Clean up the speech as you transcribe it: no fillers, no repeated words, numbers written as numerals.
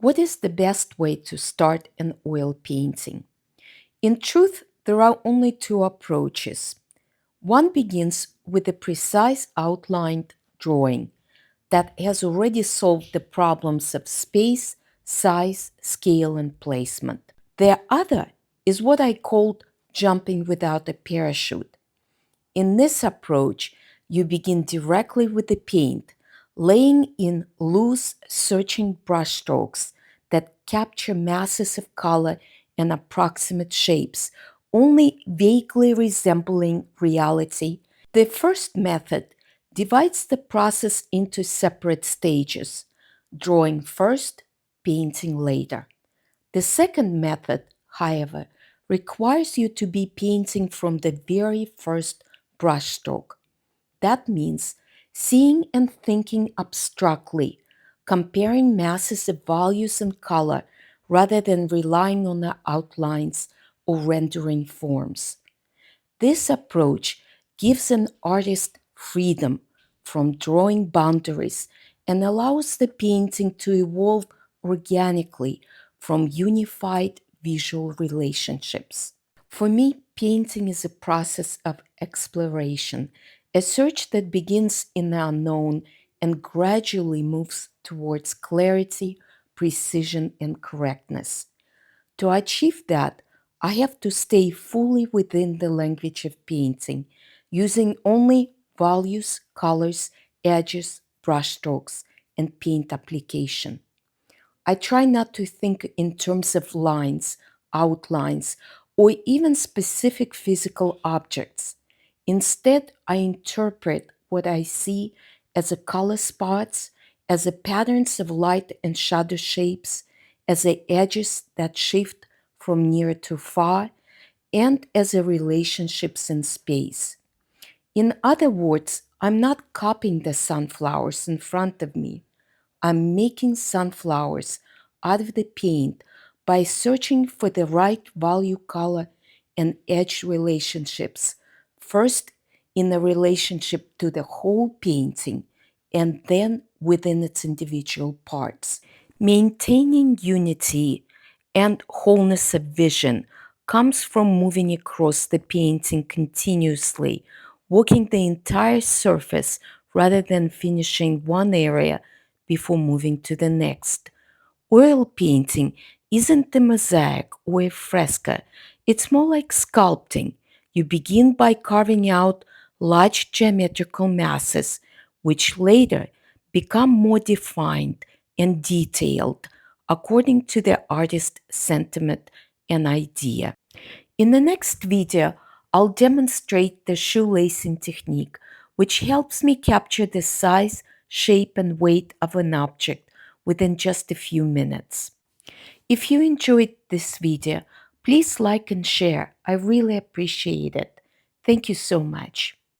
What is the best way to start an oil painting? In truth, there are only two approaches. One begins with a precise outlined drawing that has already solved the problems of space, size, scale, and placement. The other is what I called jumping without a parachute. In this approach, you begin directly with the paint, laying in loose, searching brushstrokes that capture masses of color and approximate shapes, only vaguely resembling reality. The first method divides the process into separate stages, drawing first, painting later. The second method, however, requires you to be painting from the very first brushstroke. That means seeing and thinking abstractly, comparing masses of values and color rather than relying on the outlines or rendering forms. This approach gives an artist freedom from drawing boundaries and allows the painting to evolve organically from unified visual relationships. For me, painting is a process of exploration, a search that begins in the unknown and gradually moves towards clarity, precision, and correctness. To achieve that, I have to stay fully within the language of painting, using only values, colors, edges, brushstrokes, and paint application. I try not to think in terms of lines, outlines, or even specific physical objects. Instead, I interpret what I see as a color spots, as a patterns of light and shadow shapes, as the edges that shift from near to far, and as a relationships in space. In other words, I'm not copying the sunflowers in front of me. I'm making sunflowers out of the paint by searching for the right value, color, and edge relationships, first in a relationship to the whole painting and then within its individual parts. Maintaining unity and wholeness of vision comes from moving across the painting continuously, working the entire surface rather than finishing one area before moving to the next. Oil painting isn't a mosaic or a fresco, it's more like sculpting. You begin by carving out large geometrical masses, which later become more defined and detailed according to the artist's sentiment and idea. In the next video, I'll demonstrate the shoelacing technique, which helps me capture the size, shape, and weight of an object within just a few minutes. If you enjoyed this video, please like and share. I really appreciate it. Thank you so much.